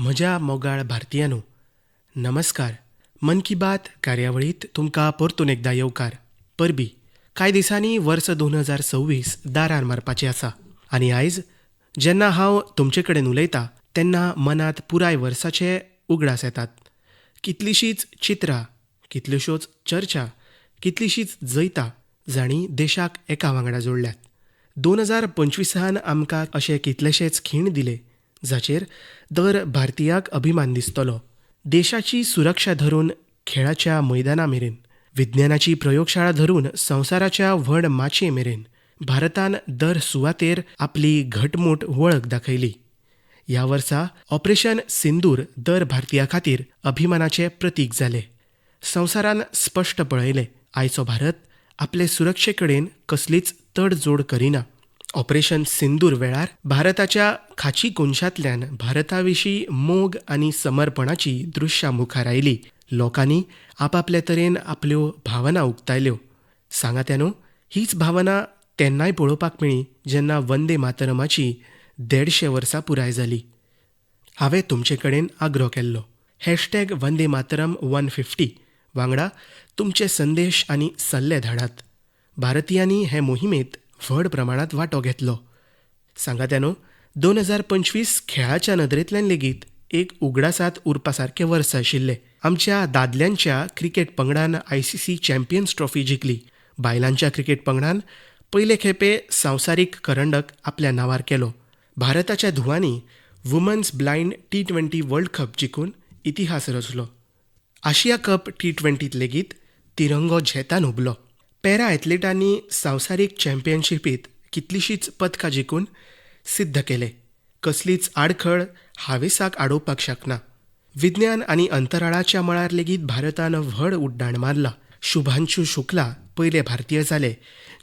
म्हज्या मोगाळ भारतीयानो, नमस्कार. मन की बात कार्यावळीत तुमकां परतून एकदा येवकार. परबी कांय दिसांनी वर्स 2026 दारार मारपाचें आसा आनी आयज जेन्ना हांव तुमचे कडेन उलयतां तेन्ना मनांत पुराय वर्साचे उगडास येतात. कितलींशींच चित्रां, कितल्योश्योच चर्चा, कितलींशींच जैतां जांणी देशाक एका वांगडा जोडल्यात. 2025 आमकां अशे कितलेशेच खीण दिले जाचेर दर भारतीयाक अभिमान दिसतलो. देशाची सुरक्षा धरून खेळाच्या मैदाना मेरेन, विज्ञानाची प्रयोगशाळा धरून संवसाराच्या व्हड माचये मेरेन भारतान दर सुवातेर आपली घटमूट वळख दाखयली. ह्या वर्सा ऑपरेशन सिंदूर दर भारतीया खातीर अभिमानाचें प्रतीक जालें. संवसारान स्पश्ट पळयलें, आयचो भारत आपले सुरक्षे कडेन कसलीच तडजोड करिना. ऑपरेशन सिंदूर वेळार भारताच्या खाची कोनशांतल्यान भारताविशीं मोग आनी समर्पणाची दृश्यां मुखार आयलीं. लोकांनी आपापले तरेन आपल्यो भावना उक्तायल्यो. सांगात्यानो, हीच भावना तेन्नाय पळोवपाक मेळ्ळी जेन्ना वंदे मातरमाची 150 वर्सां पुराय जालीं. हांवें तुमचे कडेन आग्रो केल्लो, वंदे मातरम 150 वांगडा तुमचे संदेश आनी सल्ले धाडात. भारतीयांनी हे मोहिमेंत व्हड प्रमाणांत वांटो घेतलो. सांगात्यानो, 2025 खेळाच्या नदरेंतल्यान लेगीत एक उगडासांत उरपा सारकें वर्स आशिल्लें. आमच्या दादल्यांच्या क्रिकेट पंगडान ICC चॅम्पियन्स ट्रॉफी जिखली. बायलांच्या क्रिकेट पंगडान पयले खेपे संवसारीक करंडक आपल्या नांवार केलो. भारताच्या धुवांनी women's blind T20 world cup जिखून इतिहास रचलो. आशिया कप T20त लेगीत तिरंगो झेतान उबलो. पॅरा ॲथलीटांनी संवसारीक चॅम्पियनशिपीत कितलींशींच पदकां जिखून सिद्ध केले. कसलीच आडखळ हावेसाक आडोवपाक शकना. विज्ञान आनी अंतराळाच्या मळार लेगीत भारतान व्हड उड्डाण मारलां. शुभांशु शुक्ला पयले भारतीय जाले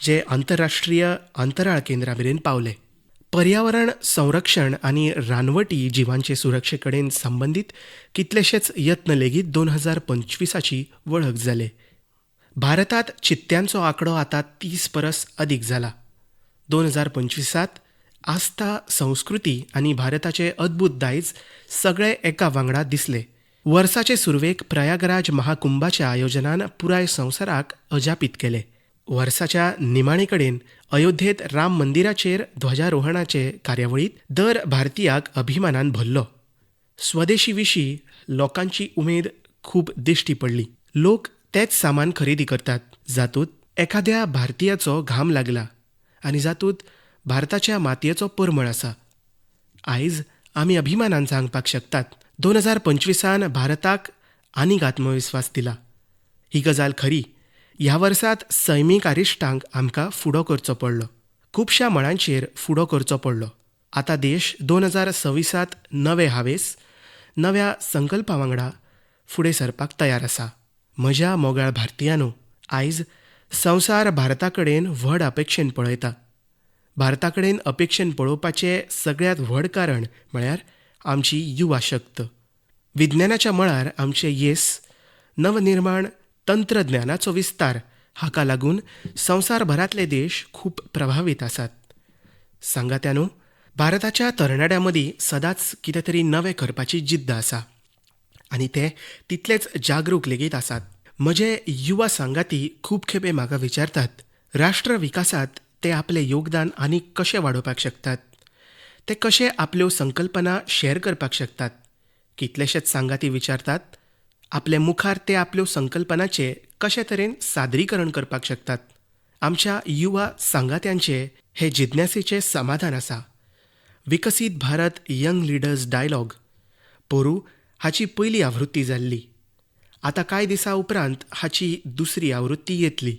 जे आंतरराष्ट्रीय अंतराळ केंद्रा मेरेन पावले. पर्यावरण संरक्षण आनी रानवटी जिवांचे सुरक्षे कडेन संबंदीत कितलेशेच यत्न लेगीत 2025 वळख जाले. भारतांत चित्त्यांचो आंकडो आतां 30 परस अदीक जाला. 2025 आस्था, संस्कृती आनी भारताचे अद्भुत दायज सगळे एका वांगडा दिसले. वर्साचे सुरवेक प्रयागराज महाकुंभाच्या आयोजनान पुराय संवसाराक अजापीत केले. वर्साच्या निमाणे कडेन अयोध्येत राम मंदिराचेर ध्वजारोहणाचे कार्यावळीत दर भारतीयाक अभिमानान भरलो. स्वदेशी विशीं लोकांची उमेद खूब दिश्टी पडली. लोक तेच सामान खरेदी करतात जातूंत एखाद्या भारतीयाचो घाम लागला आनी जातूंत भारताच्या मातयेचो परमळ आसा. आयज आमी अभिमानान सांगपाक शकतात, 2025 भारताक आनीक आत्मविस्वास दिला. ही गजाल खरी. ह्या वर्सांत सैमीक आरिश्टांक आमकां फुडो करचो पडलो. खुबश्या मळांचेर फुडो करचो पडलो. आतां देश 2026 नवे हावेस, नव्या संकल्पा वांगडा फुडें सरपाक तयार आसा. म्हज्या मोगाळ भारतीयानो, आयज संवसार भारता कडेन व्हड अपेक्षेन पळयता. भारता कडेन अपेक्षेन पळोवपाचें सगळ्यांत व्हड कारण म्हळ्यार आमची युवा शक्त. विज्ञानाच्या मळार आमचे येस, नवनिर्माण, तंत्रज्ञानाचो विस्तार हाका लागून संवसारभरांतले देश खूब प्रभावीत आसात. सांगात्यानो, भारताच्या तरणाट्यां मदीं सदांच कितें तरी नवें करपाची जिद्द आसा आनी ते तितलेच जागरूक लेगीत आसात. म्हजे युवा सांगाती खूब खेपे म्हाका विचारतात, राष्ट्र विकासांत ते आपलें योगदान आनीक कशें वाडोवपाक शकतात. ते कशे आपल्यो संकल्पना शेअर करपाक शकतात. कितलेशेच सांगाती विचारतात, आपले मुखार ते आपल्यो संकल्पनांचें कशे तरेन सादरीकरण करपाक शकतात. आमच्या युवा सांगात्यांचे हे जिज्ञासेचें समाधान आसा. विकसीत भारत यंग लिडर्स डायलॉग पोरू हाची पयली आवृत्ती जाल्ली. आतां कांय दिसां उपरांत हाची दुसरी आवृत्ती येतली.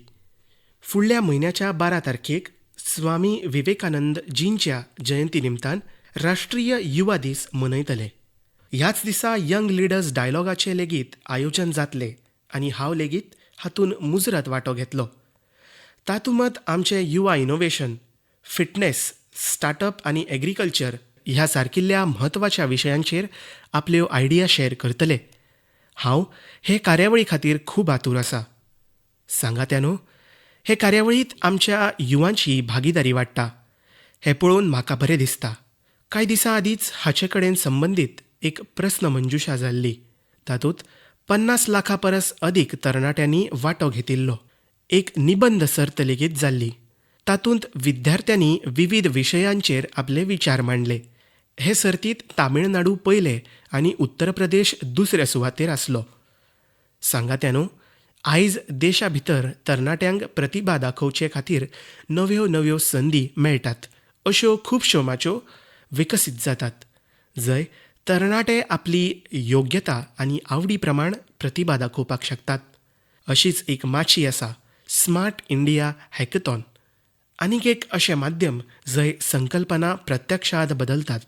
फुडल्या म्हयन्याच्या 12 तारखेक स्वामी विवेकानंद जींच्या जयंती निमतान राष्ट्रीय युवा दीस मनयतले. ह्याच दिसा यंग लिडर्स डायलॉगाचें लेगीत आयोजन जातलें आनी हांव लेगीत हातूंत मुजरत वांटो घेतलो. तातूंत आमचे युवा इनोव्हेशन, फिटनेस, स्टार्टअप आनी एग्रीकल्चर ह्या सारकिल्ल्या म्हत्वाच्या विशयांचेर आपल्यो आयडिया शेअर करतले. हांव हे कार्यावळी खातीर खूब आतूर आसा. सांगात्यानो, हे कार्यावळींत आमच्या युवांची भागीदारी वाडटा. हें पळोवन म्हाका बरें दिसता. कांय दिसां आदींच हाचे कडेन संबंदीत एक प्रस्नमंजुषा जाल्ली. तातूंत 50 लाखा परस अदीक तरणाट्यांनी वांटो घेतिल्लो. एक निबंद सर्त लेगीत जाल्ली. तातूंत विद्यार्थ्यांनी विविध विशयांचेर आपले विचार मांडले. हे सर्तींत तामिळनाडू पयले आनी उत्तर प्रदेश दुसऱ्या सुवातेर आसलो. सांगात्या न्हू, आयज देशा भितर तरणाट्यांक प्रतिभा दाखोवचे खातीर नव्यो नव्यो संदी मेळटात. अश्यो खुबश्यो माच्यो विकसीत जातात, जंय तरणाटे आपली योग्यता आनी आवडी प्रमाण प्रतिभा दाखोवपाक शकतात. अशीच एक माची आसा स्मार्ट इंडिया हॅकथॉन, आनीक एक अशें माध्यम जंय संकल्पना प्रत्यक्षांत बदलतात.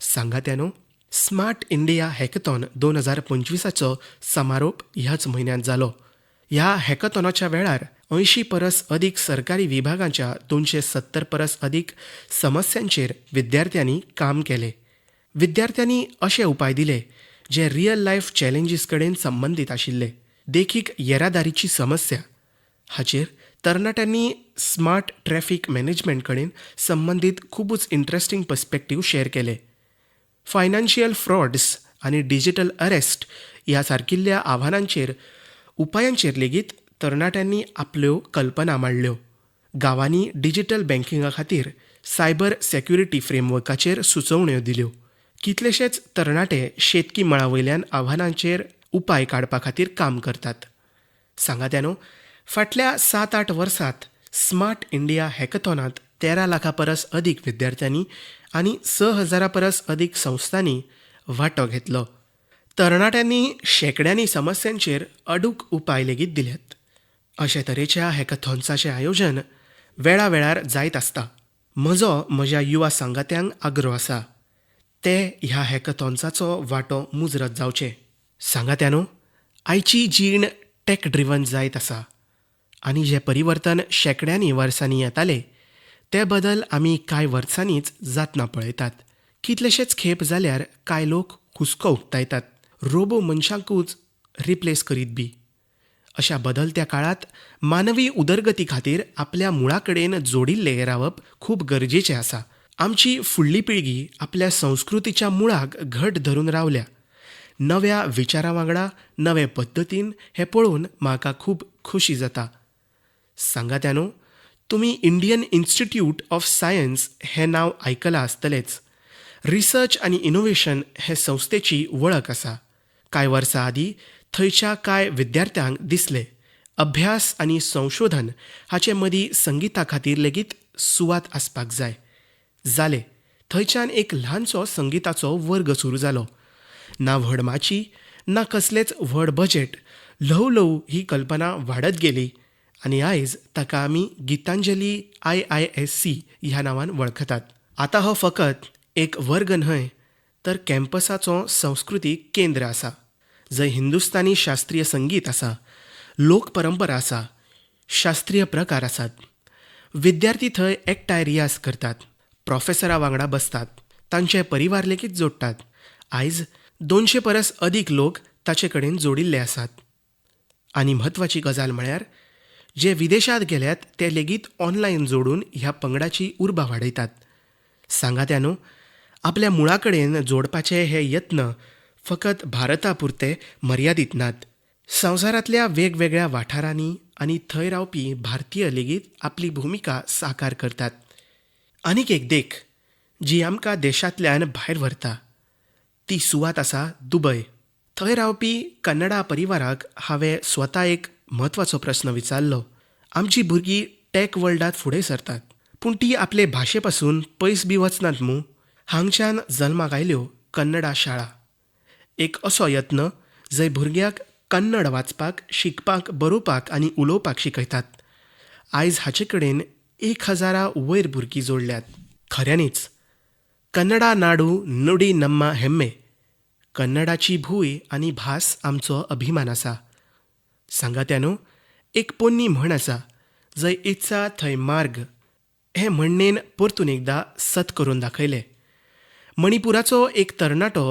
सांगात्या न्हू, स्मार्ट इंडिया हॅकथॉन 2025चो समारोप ह्याच म्हयन्यांत जालो. ह्या हॅकथॉनाच्या वेळार 80 परस अदीक सरकारी विभागांच्या 270 परस अदीक समस्यांचेर विद्यार्थ्यांनी काम केलें. विद्यार्थ्यांनी अशे उपाय दिले जे रियल लायफ चॅलेंजीस कडेन संबंदीत आशिल्ले. देखीक येरादारीची समस्या हाचेर तरणाट्यांनी स्मार्ट ट्रॅफिक मॅनेजमेंट कडेन संबंदीत खूबच इंट्रस्टिंग पर्स्पेक्टीव शेअर केले. फायनान्शियल फ्रॉड्स आनी डिजिटल अरेस्ट ह्या सारकिल्ल्या आव्हानांचेर उपायांचेर लेगीत तरणाट्यांनी आपल्यो कल्पना मांडल्यो. गांवांनी डिजिटल बँकिंगा खातीर सायबर सेक्युरिटी फ्रेमवर्काचेर सुचोवण्यो दिल्यो. कितलेशेच तरणाटे शेतकी मळावयल्यान आव्हानांचेर उपाय काडपा खातीर काम करतात. सांगात्या न्हू, फाटल्या 7-8 वर्सांत स्मार्ट इंडिया हॅकथॉनांत 13 लाखा परस अदीक विद्यार्थ्यांनी आनी 6,000 परस अदीक संस्थांनी वांटो घेतलो. तरणाट्यांनी शेकड्यांनी समस्यांचेर अडूक उपाय लेगीत दिल्यात. अशे तरेच्या हॅकथॉन्साचें आयोजन वेळावेळार जायत आसता. म्हज्या युवा सांगात्यांक आग्रो आसा ते ह्या हॅकथॉन्साचो वांटो मुजरत जावचे. सांगात्या न्हू, आयची जीण टॅक ड्रिवन जायत आसा आनी जें परिवर्तन शेकड्यांनी वर्सांनी येतालें ते बदल आमी कांय वर्सांनीच जातना पळयतात. कितलेशेच खेप जाल्यार कांय लोक हुस्को उक्तायतात, रोबो मनशांकूच रिप्लेस करीत बी. अशा बदलत्या काळात मानवी उदरगती खातीर आपल्या मुळा कडेन जोडिल्ले रावप खूब गरजेचें आसा. आमची फुडली पिळगी आपल्या संस्कृतीच्या मुळाक घट धरून रावल्या. नव्या विचारां वांगडा नवे पद्दतीन हें पळोवन म्हाका खूब खोशी जाता. सांगात्या न्हू, तुमी इंडियन इन्स्टिट्यूट ऑफ सायन्स हें नांव आयकलां आसतलेंच. रिसर्च आनी इनोव्हेशन हे संस्थेची वळख आसा. कांय वर्सां आदीं थंयच्या कांय विद्यार्थ्यांक दिसलें अभ्यास आनी संशोधन हाचे मदीं संगिता खातीर लेगीत सुवात आसपाक जाय. जालें, थंयच्यान एक ल्हानसो संगिताचो वर्ग सुरू जालो. ना व्हड माची, ना कसलेंच व्हड बजेट. ल्हव ल्हव ही कल्पना वाडत गेली आनी आयज ताका आमी गितांजली IISC ह्या नांवान वळखतात. आतां हो फकत एक वर्ग न्हय तर कॅम्पसाचो संस्कृतीक केंद्र आसा, जंय हिंदुस्तानी शास्त्रीय संगीत आसा, लोक परंपरा आसा, शास्त्रीय प्रकार आसात. विद्यार्थी थंय एकठांय रियाज करतात, प्रोफेसरां वांगडा बसतात, तांचे परिवार लेगीत जोडटात. आयज 200 परस अदीक लोक ताचे कडेन जोडिल्ले आसात. आनी म्हत्वाची गजाल म्हळ्यार जे विदेशांत गेल्यात ते लेगीत ऑनलायन जोडून ह्या पंगडाची उर्बा वाडयतात. सांगात्या न्हू, आपल्या मुळा कडेन जोडपाचे हे यत्न फकत भारता पुरते मर्यादीत नात. संवसारांतल्या वेगवेगळ्या वाठारांनी आनी थंय रावपी भारतीय लेगीत आपली भुमिका साकार करतात. आनीक एक देख जी आमकां देशांतल्यान भायर व्हरता ती सुवात आसा दुबय. थंय रावपी कन्नडा परिवाराक हांवें स्वता एक म्हत्वाचो प्रस्न विचारलो. आमची भुरगीं टॅक वर्ल्डांत फुडें सरतात, पूण ती आपले भाशे पासून पयस बी वचनात मूं. हांगच्यान जल्माक आयल्यो कन्नडा शाळा, एक असो यत्न जंय भुरग्याक कन्नड वाचपाक, शिकपाक, बरोवपाक आनी उलोवपाक शिकयतात. आयज हाचे कडेन 1000 वयर भुरगीं जोडल्यात. खऱ्यांनीच कन्नडा नाडू नुडी नम्मा हेम्मे. कन्नडाची भूंय आनी भास आमचो अभिमान आसा. सांगात्या न्हू, एक पोन्नी म्हण आसा, जंय इत्सा थंय मार्ग. हे म्हणणेन परतून एकदां सत करून दाखयलें. मणिपुराचो एक तरणाटो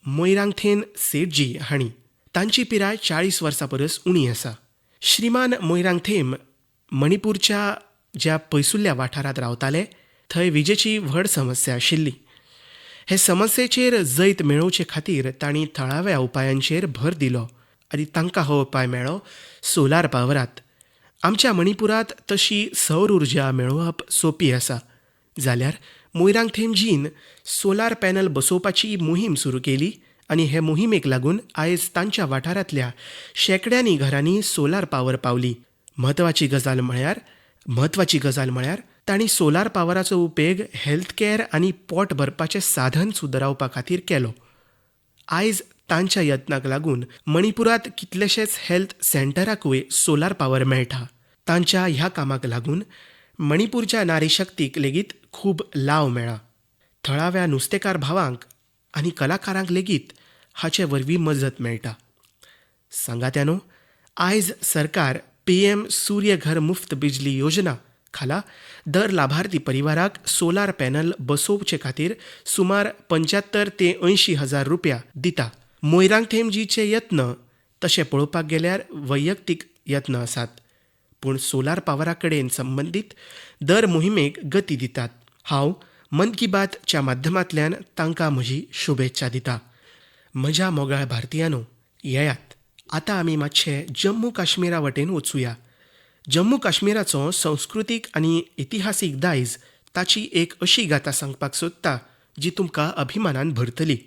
मोयरांगथेन सेठजी हांणी. तांची पिराय 40 वर्सां परस उणी आसा. श्रीमान मोयरांगथेम मणिपूरच्या ज्या पयसुल्ल्या वाठारांत रावताले थंय विजेची व्हड समस्या आशिल्ली. हे समस्येचेर जैत मेळोवचे खातीर तांणी थळाव्या उपायांचेर भर दिलो आनी तांकां हो उपाय मेळ्ळो सोलार पावरांत. आमच्या मणिपुरांत तशी सौर उर्जा मेळोवप सोपी आसा, जाल्यार मोयरांगथेमजीन सोलार पॅनल बसोवपाची मोहीम सुरू केली आनी हे मोहिमेक लागून आयज तांच्या वाठारांतल्या शेकड्यांनी घरांनी सोलार पावर पावली. म्हत्वाची गजाल म्हळ्यार तांणी सोलार पावराचो उपेग हेल्थ कॅर आनी पोट भरपाचें साधन सुदारवपा खातीर केलो. आयज तांच्या यत्नाक लागून मणिपुरांत कितलेशेच हेल्थ सेंटराकूय सोलार पावर मेळटा. तांच्या ह्या कामाक लागून मणिपूरच्या नारी शक्तीक लेगीत खूब लाव मेळ्ळा. थळाव्या नुस्तेकार भावांक आनी कलाकारांक लेगीत हाचे वरवीं मजत मेळटा. सांगात्यानो, आयज सरकार PM सूर्य घर मुफ्त बिजली योजना खाला दर लाभार्थी परिवाराक सोलार पॅनल बसोवचे खातीर सुमार 75 ते 80 हजार रुपया दिता. मोयरांगथेमजीचे यत्न तशें पळोवपाक गेल्यार वैयक्तीक यत्न आसात, पूण सोलार पावरा कडेन संबंदीत दर मोहिमेक गती दितात. हांव मन की बातच्या माध्यमांतल्यान तांकां म्हजी शुभेच्छा दितां. म्हज्या मोगाळ भारतीयांनो, येयात आतां आमी मातशे जम्मू काश्मीरा वटेन वचुया. जम्मू काश्मीराचो संस्कृतीक आनी इतिहासीक दायज ताची एक अशी गाथा सांगपाक सोदता जी तुमकां अभिमानान भरतली.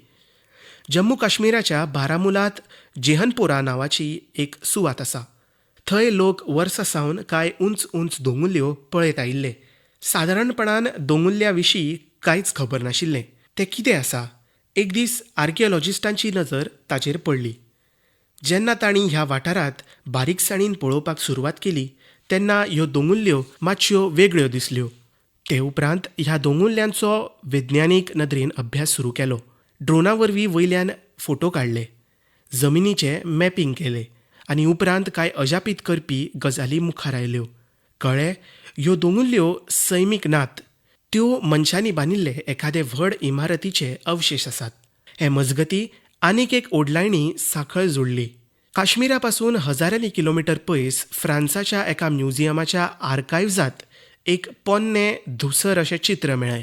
जम्मू काश्मीराच्या बारामुलांत जेहनपोरा नांवाची एक सुवात आसा. थंय लोक वर्सां सावन कांय उंच उंच दोंगुल्ल्यो पळयत आयिल्ले. सादारणपणान दोंगुल्ल्या विशीं कांयच खबर नाशिल्लें. तें कितें आसा? एक दीस आर्किओलॉजिस्टांची नजर ताचेर पडली. जेन्ना तांणी ह्या वाठारांत बारीकसाणीन पळोवपाक सुरवात केली तेन्ना ह्यो दोंगुल्ल्यो मातश्यो वेगळ्यो दिसल्यो. ते उपरांत ह्या दोंगुल्ल्यांचो वैज्ञानीक नदरेन अभ्यास सुरू केलो. ड्रोना वरवीं वयल्यान फोटो काडले, जमिनीचें मॅपींग केलें आनी उपरांत कांय अजापीत करपी गजाली मुखार आयल्यो. कळ्ळें, ह्यो दोंगुल्ल्यो सैमीक नात, त्यो मनशांनी बांदिल्ले एखादे व्हड इमारतीचे अवशेश आसात. हे मजगतीं आनीक एक ओडलायणी सांखळ जोडली. काश्मीरा पासून हजारांनी किलोमिटर पयस फ्रांसाच्या एका म्युझियमाच्या आर्कायव्जांत एक पोन्नें धुसर अशें चित्र मेळ्ळें.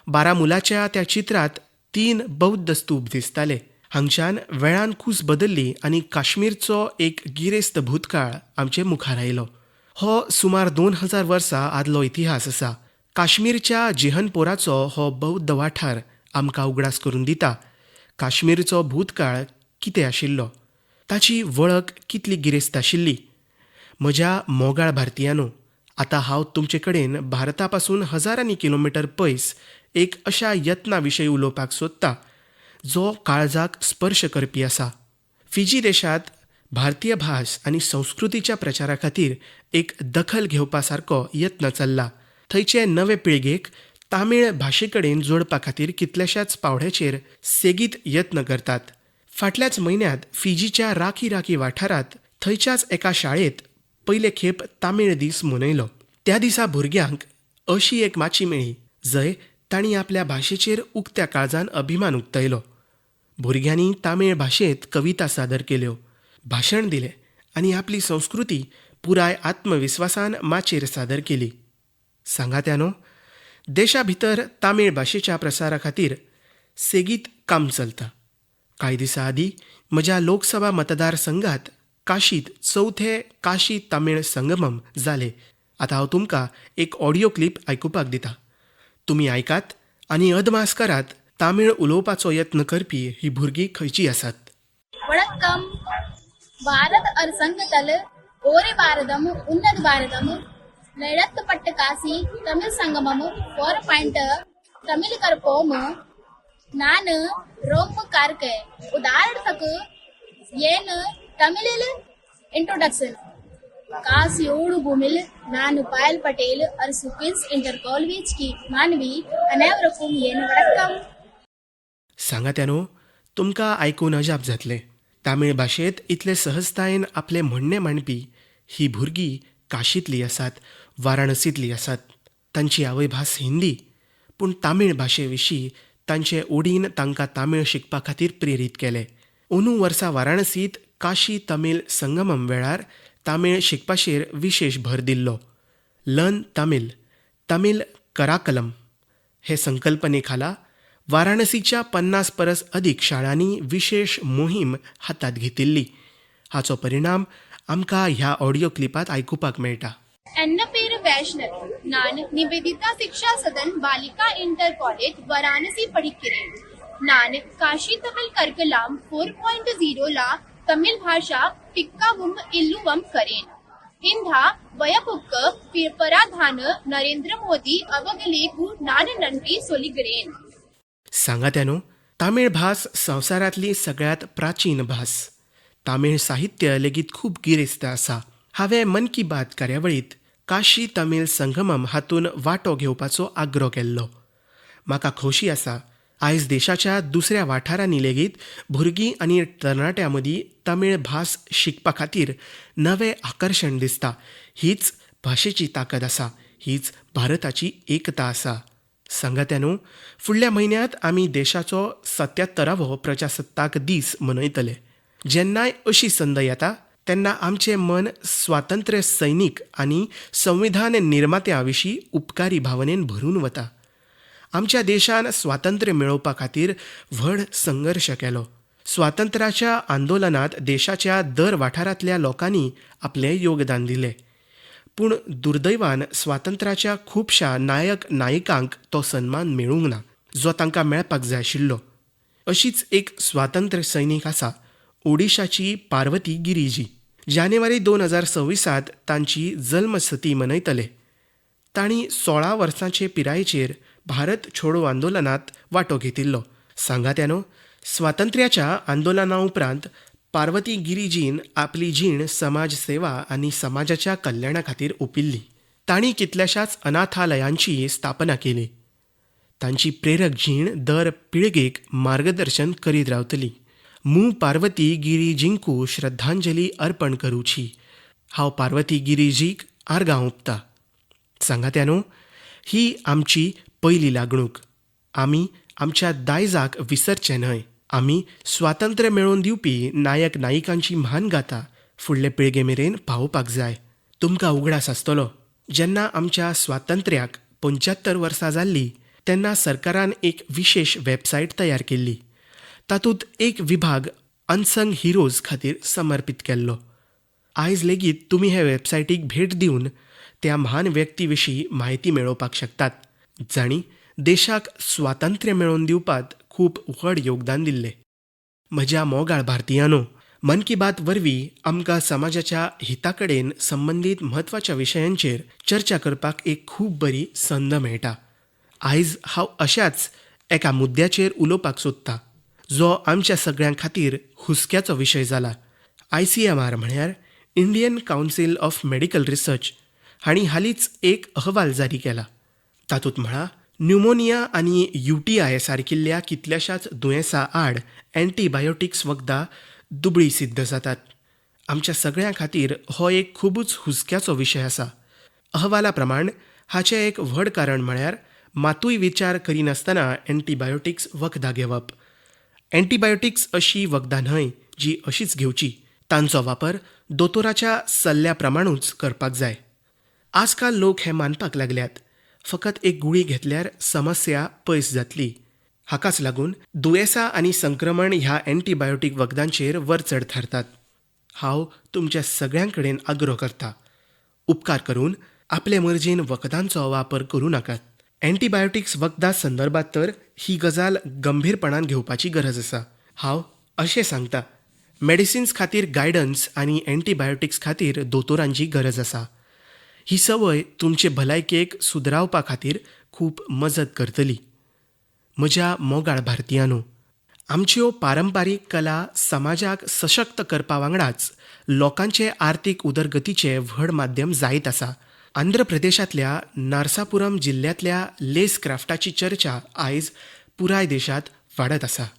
बारामुलाच्या त्या चित्रांत 3 बौध्द स्तूप दिसताले. हांगच्यान वेळान खूस बदल्ली आनी काश्मीरचो एक गिरेस्त भूतकाळ आमचे मुखार आयलो. हो सुमार 2000 वर्सां आदलो इतिहास आसा. काश्मीरच्या जेहनपोराचो हो बौध्द वाठार आमकां उगडास करून दिता. काश्मीरचो भूतकाळ कितें आशिल्लो, ताची वळख कितली गिरेस्त आशिल्ली. म्हज्या मोगाळ भारतीयांनो, आतां हांव तुमचे कडेन भारता पासून हजारांनी किलोमिटर पयस एक अशा यत्ना विशयी उलोवपाक सोदतां जो काळजाक स्पर्श करपी आसा. फिजी देशांत भारतीय भास आनी संस्कृतीच्या प्रचारा खातीर एक दखल घेवपा सारको यत्न चल्ला. थंयचे नवे पिळगेक तामीळ भाशे कडेन जोडपा खातीर कितल्याशाच पावड्याचेर सेगीत यत्न करतात. फाटल्याच म्हयन्यांत फिजीच्या राखी वाठारांत थंयच्याच एका शाळेंत पयले खेप तामीळ दीस मनयलो. त्या दिसा भुरग्यांक अशी एक माची मेळ्ळी जंय तांणी आपल्या भाशेचेर उक्त्या काळजान अभिमान उक्तायलो. भुरग्यांनी तामीळ भाशेंत कविता सादर केल्यो, भाशण दिलें आनी आपली संस्कृती पुराय आत्मविस्वासान माचयेर सादर केली. सांगात्यानो, देशा भितर तामीळ भाशेच्या प्रसारा खातीर सेगीत काम चलता. कांय दिसां आदीं म्हज्या लोकसभा मतदारसंघात काशींत 4थे काशी तामीळ संगमम जाले. आतां हांव तुमकां एक ऑडियो क्लिप आयकुपाक दितां. तुमी आयकात आनी अदमास करात तामीळ उलोवपाचो यत्न करपी ही भुरगीं खंयचीं आसात. வணக்கம். பாரத அரசங்கத்தில் ஓரி பாரதம் உன்னத பாரதம் நடத்தப்பட்ட காசி தமிழ் சங்கமம் 4 தமிழ் கற்போம். நான் ரொம்ப கார்க்க உதாரணத்துக்கு ஏன் தமிழில் इंट्रोडक्शन. कासियोड भूमिल नानु पायल पटेल அரசு குயின்ஸ் इंटर कॉलेज की मानवी अनेवरकूम येन वडक्कम. सांगात्यानो, तुमकां आयकून अजाप जातलें. तामीळ भाशेंत इतले सहजतायेन आपले म्हणणें मांडपी ही भुरगीं काशींतलीं आसात, वाराणसींतलीं आसात. तांची आवयभास हिंदी, पूण तामीळ भाशे विशीं तांचे ओडीन तांकां तामीळ शिकपा खातीर प्रेरीत केलें. अंदू वर्सा वाराणसींत काशी तमीळ संगमम वेळार तामीळ शिकपाचेर विशेश भर दिल्लो. लर्न तामीळ, तामीळ कराकलम हे संकल्पने खाला वाराणसीच्या 50 परस अधिक शाळांनी विशेष मोहीम हातात घेतिल्ली. हाचो परिणाम आमकां ह्या ऑडिओ क्लिपात आयकुपाक मेळटा. एन्न पेर वैष्णव नान निवेदिता शिक्षा सदन बालिका इंटर कॉलेज वाराणसी पढ़िक्किरेन. नान काशी तमिल कर्कलाम 4.0 ला तमिल भाषा टिक्कावुम इल्लुवम करेन. इंधा वयपुक्क पराधान नरेंद्र मोदी अवगलेकू नान नंटी सोलिगरेन. सांगात्यानो, तामीळ भास संवसारांतली सगळ्यात प्राचीन भास. तामीळ साहित्य लेगीत खूब गिरेस्त आसा. हांवें मन की बात कार्यावळीत काशी तमिळ संगमम हातून वांटो घेवपाचो आग्रो केल्लो. म्हाका खोशी आसा आयज देशाच्या दुसऱ्या वाठारांनी लेगीत भुरगीं आनी तरणाट्यां मदीं तमीळ भास शिकपा खातीर नवें आकर्शण दिसता. हीच भाशेची ताकद आसा. हीच भारताची एकता आसा. सांगात्यानो, फुडल्या म्हयन्यांत आमी देशाचो 77वो प्रजासत्ताक दीस मनयतले. जेन्नाय अशी संद येता तेन्ना आमचें मन स्वातंत्र्य सैनीक आनी संविधान निर्मात्यां विशीं उपकारी भावनेन भरून वता. आमच्या देशान स्वातंत्र्य मेळोवपा खातीर व्हड संघर्श केलो. स्वातंत्र्याच्या आंदोलनात देशाच्या दर वाठारांतल्या लोकांनी आपलें योगदान दिलें. पूण दुर्दैवान स्वातंत्र्याच्या खुबशा नायक नायिकांक तो सन्मान मेळूंक ना, जो तांकां मेळपाक जाय आशिल्लो. अशीच एक स्वातंत्र्य सैनीक आसा, ओडिशाची पार्वती गिरीजी. जानेवारी 2026 तांची जल्मसती मनयतले. तांणी 16 वर्सांचे पिरायेचेर भारत छोडो आंदोलनात वांटो घेतिल्लो. सांगात्यानो, स्वातंत्र्याच्या आंदोलना उपरांत पार्वती गिरीजीन आपली जीण समाज सेवा आनी समाजाच्या कल्याणा खातीर ओंपिल्ली. तांणी कितल्याशाच अनाथालयांची स्थापना केली. तांची प्रेरक जीण दर पिळगेक मार्गदर्शन करीत रावतली. मू पार्वती गिरीजींकू श्रद्धांजली अर्पण करूची. हांव पार्वती गिरीजीक आर्गां ओंपता. सांगात्यानो, ही आमची पयली लागणूक. आमी आमच्या दायजाक विसरचे न्हय. आमी स्वातंत्र्य मेळोवन दिवपी नायक नायिकांची म्हान गाथा फुडले पिळगे मेरेन पावोवपाक जाय. तुमकां उगडास आसतलो, जेन्ना आमच्या स्वातंत्र्याक 75 वर्सां जाल्लीं तेन्ना सरकारान एक विशेष वेबसायट तयार केल्ली. तातूंत एक विभाग अनसंग हिरोज खातीर समर्पीत केल्लो. आयज लेगीत तुमी हे वेबसायटीक भेट दिवन त्या म्हान व्यक्ती विशीं म्हायती मेळोवपाक शकतात, जांणी देशाक स्वातंत्र्य मेळोवन दिवपाक खूब व्हड योगदान दिल्लें. म्हज्या मोगाळ भारतीयांनो, मन की बात वरवीं आमकां समाजाच्या हिता कडेन संबंदीत म्हत्वाच्या विशयांचेर चर्चा करपाक एक खूब बरी संद मेळटा. आयज हांव अशाच एका मुद्द्याचेर उलोवपाक सोदतां, जो आमच्या सगळ्यां खातीर हुस्क्याचो विशय जाला. ICMR म्हळ्यार Indian council of medical research हांणी हालींच एक अहवाल जारी केला. तातूंत म्हळा, न्युमोनिया आनी UTI सारकिल्ल्या कितल्याशाच दुयेंसां आड एंटीबायोटिक्स वखदां दुबळी सिद्ध जातात. आमच्या सगळ्यां खातीर हो एक खूबच हुस्क्याचो विशय आसा. अहवाला प्रमाण हाचें एक व्हड कारण म्हळ्यार मातूय विचार करिनासतना एंटीबायोटिक्स वखदां घेवप. एंटीबायोटिक्स अशी वखदां न्हय जी अशीच घेवची. तांचो वापर दोतोराच्या सल्ल्या प्रमाणूच करपाक जाय. आजकाल लोक हें मानपाक लागल्यात फकत एक गुळी घेतल्यार समस्या पयस जातली. हाकाच लागून दुयेंसां आनी संक्रमण ह्या एंटीबायोटीक वखदांचेर वर चढ थारतात. हांव तुमच्या सगळ्यां कडेन आग्रो करतां, उपकार करून आपले मर्जीन वखदांचो वापर करूं नाकात. एंटीबायोटिक्स वखदां संदर्भात तर ही गजाल गंभीरपणान घेवपाची गरज आसा. हांव अशें सांगतां, मेडिसिन्स खातीर गायडन्स आनी एंटीबायोटिक्स खातीर दोतोरांची गरज आसा. ही संवय तुमचे भलायकेक सुदरावपा खातीर खूब मजत करतली. म्हज्या मोगाळ भारतीयांनो, आमच्यो पारंपारीक कला समाजाक सशक्त करपा वांगडाच लोकांचे आर्थीक उदरगतीचे व्हड माध्यम जायत आसा. आंध्र प्रदेशांतल्या नारसापुरम जिल्ल्यांतल्या लेस क्राफ्टाची चर्चा आयज पुराय देशांत वाडत आसा.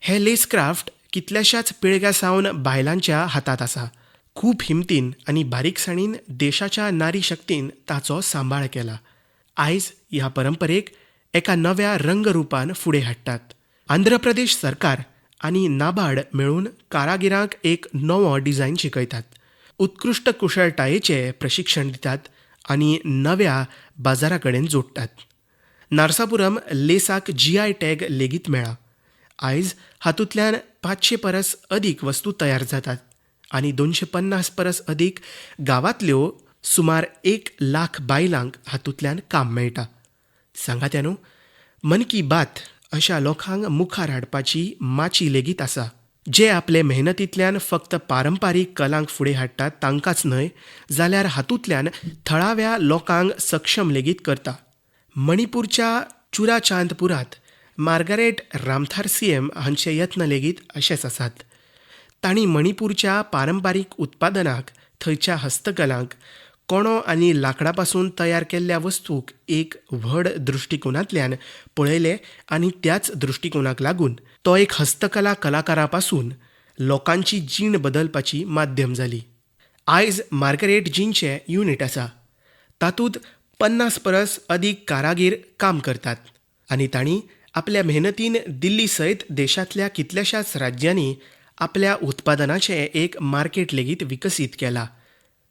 हे लेस क्राफ्ट कितल्याशाच पिळग्या सावन बायलांच्या हातांत आसा. खूब हिमतीन आनी बारीकसाणीन देशाच्या नारी शक्तीन ताचो सांबाळ केला. आयज ह्या परंपरेक एका नव्या रंगरुपान फुडें हाडटात. आंध्र प्रदेश सरकार आनी नाबार्ड मेळून कारागिरांक एक नवो डिझायन शिकयतात. उत्कृश्ट कुशळटायेचें प्रशिक्षण दितात आनी नव्या बाजारा कडेन जोडटात. नारसापुरम लेसाक GI टॅग लेगीत मेळ्ळा. आयज हातूंतल्यान 500 परस अदीक वस्तू तयार जातात आनी 250 परस अदीक गांवांतल्यो सुमार 1 लाख बायलांक हातूंतल्यान काम मेळटा. सांगात्यानो, मन की बात अशा लोकांक मुखार हाडपाची माची लेगीत आसा, जे आपले मेहनतींतल्यान फक्त पारंपारीक कलांक फुडें हाडटात तांकांच न्हय, जाल्यार हातूंतल्यान थळाव्या लोकांक सक्षम लेगीत करता. मणिपूरच्या चुराचांदपुरांत मार्गारेट रामथार CM हांचे यत्न लेगीत अशेच आसात. तांणी मणिपूरच्या पारंपारीक उत्पादनाक, थंयच्या हस्तकलांक, कोणो आनी लांकडा पासून तयार केल्ल्या वस्तूक एक व्हड दृश्टिकोनांतल्यान पळयले आनी त्याच दृश्टिकोनाक लागून तो एक हस्तकला कलाकारा पासून लोकांची जीण बदलपाची माध्यम जाली. आयज मार्गारेट जीनचे युनिट आसा. तातूंत 50 परस अदीक कारागीर काम करतात आनी तांणी आपल्या मेहनतीन दिल्ली सयत देशांतल्या कितल्याशाच राज्यांनी आपल्या उत्पादनाचें एक मार्केट लेगीत विकसीत केला.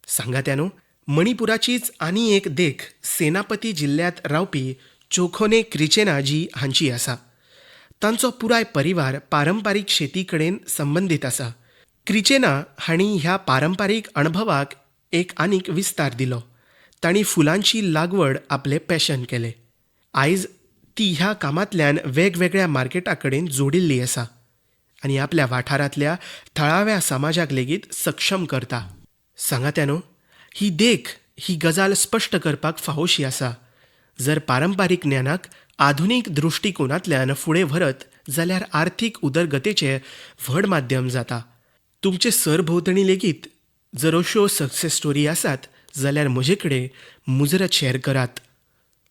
सांगात्यानो, मणिपुराचीच आनी एक देख सेनापती जिल्ल्यांत रावपी चोखोने क्रिचेना जी हांची आसा. तांचो पुराय परिवार पारंपारीक शेती कडेन संबंदीत आसा. क्रिचेना हांणी ह्या पारंपारीक अणभवाक एक आनीक विस्तार दिलो. तांणी फुलांची लागवड आपले पॅशन केलें. आयज ती ह्या कामांतल्यान वेगवेगळ्या मार्केटा कडेन जोडिल्ली आसा आनी आपल्या वाठारांतल्या थळाव्या समाजाक लेगीत सक्षम करता. सांगात्यानो, ही देख, ही गजाल स्पश्ट करपाक फावोशी आसा. जर पारंपारीक ज्ञानाक आधुनीक दृश्टिकोनांतल्यान फुडें व्हरत जाल्यार आर्थीक उदरगतेचें व्हड माध्यम जाता. तुमचे सरभोंवतणी लेगीत जर अश्यो सक्सेस स्टोरी आसात जाल्यार म्हजे कडेन मुजरत शेअर करात.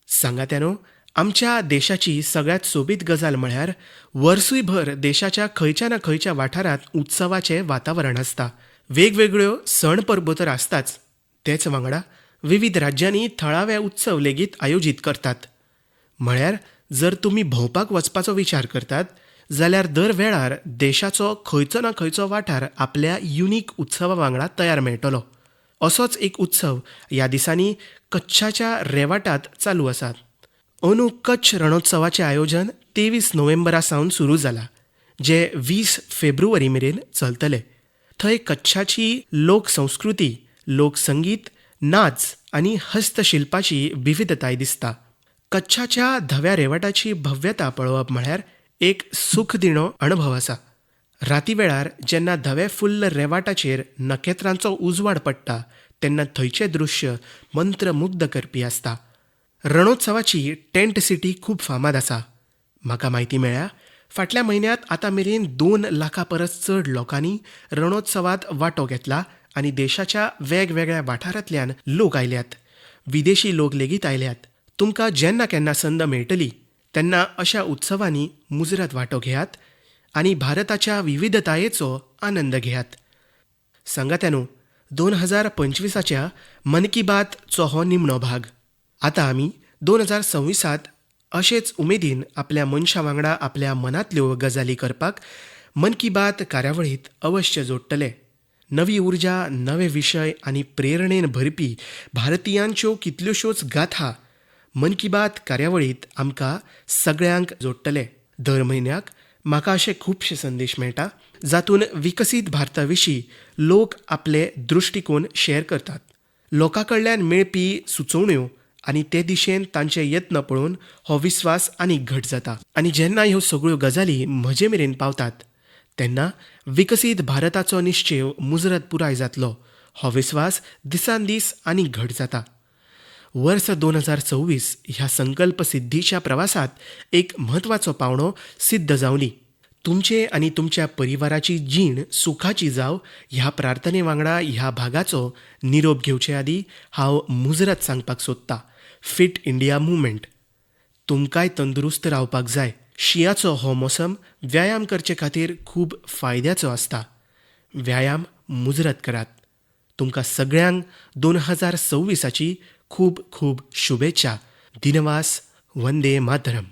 सांगात्यानो, आमच्या देशाची सगळ्यात सोबीत गजाल म्हळ्यार वर्सूयभर देशाच्या खंयच्या ना खंयच्या वाठारांत उत्सवाचें वातावरण आसता. वेगवेगळ्यो सण परबो तर आसताच, तेच वांगडा विविध राज्यांनी थळावे उत्सव लेगीत आयोजीत करतात. म्हळ्यार जर तुमी भोंवपाक वचपाचो विचार करतात जाल्यार दर वेळार देशाचो खंयचो ना खंयचो वाठार आपल्या युनिक उत्सवा वांगडा तयार मेळटलो. असोच एक उत्सव ह्या दिसांनी कच्छाच्या रेवाटांत चालू आसा. अंदू कच्छ रणोत्सवाचें आयोजन 23 नोव्हेंबरा सावन सुरू जालां, जे 20 फेब्रुवारी मेरेन चलतलें. थंय कच्छाची लोकसंस्कृती, लोकसंगीत, नाच आनी हस्तशिल्पाची विविधताय दिसता. कच्छाच्या धव्या रेवाटाची भव्यता पळोवप म्हळ्यार एक सूख दिणो अणभव आसा. राती वेळार जेन्ना धवे फुल्ल रेवाटाचेर नखेत्रांचो उजवाड पडटा तेन्ना थंयचें दृश्य मंत्रमुग्ध करपी आसता. रणोत्सवाची टेंट सिटी खूब फामाद आसा. म्हाका म्हायती मेळ्ळ्या फाटल्या म्हयन्यांत आतां मेरेन 2 लाखा परस चड लोकांनी रणोत्सवात वांटो घेतला आनी देशाच्या वेगवेगळ्या वाठारांतल्यान लोक आयल्यात. विदेशी लोक लेगीत आयल्यात. तुमकां जेन्ना केन्ना संद मेळटली तेन्ना अशा उत्सवांनी मुजरत वांटो घेयात आनी भारताच्या विविधतायेचो आनंद घेयात. सांगात्यानो, 2025च्या मन की बातचो हो निमणो भाग. आतां आमी 2026त अशेच उमेदीन आपल्या मनशा वांगडा आपल्या मनांतल्यो गजाली करपाक मन की बात कार्यावळींत अवश्य जोडटले. नवी उर्जा, नवे विशय आनी प्रेरणेन भरपी भारतीयांच्यो कितल्योश्योच गाथा मन की बात कार्यावळींत आमकां सगळ्यांक जोडटले. दर म्हयन्याक म्हाका अशे खुबशे संदेश मेळटा जातून विकसीत भारता विशीं लोक आपले दृश्टिकोन शेअर करतात. लोकां कडल्यान मेळपी सुचोवण्यो आनी ते दिशेन तांचे यत्न पळोवन हो विस्वास आनीक घट जाता. आनी जेन्ना ह्यो सगळ्यो गजाली म्हजे मेरेन पावतात तेन्ना विकसीत भारताचो निश्चय मुजरत पुराय जातलो हो विस्वास दिसान दीस आनीक घट जाता. वर्स 2026 ह्या संकल्प सिद्धीच्या प्रवासात एक म्हत्वाचो पावंडो सिद्ध जावनी. तुमचे आनी तुमच्या परिवाराची जीण सुखाची जाव ह्या प्रार्थने वांगडा ह्या भागाचो निरोप घेवचे आदी हांव मुजरत सांगपाक सोदतां. Fit India movement. तुमकांय तंदुरुस्त रावपाक जाय. शिंयाचो हो मोसम व्यायाम करचे खातीर खूब फायद्याचो आसता. व्यायाम मुजरत करात. तुमकां सगळ्यांक 2026ची खूब खूब शुभेच्छा. दिनवास. वंदे मातरम.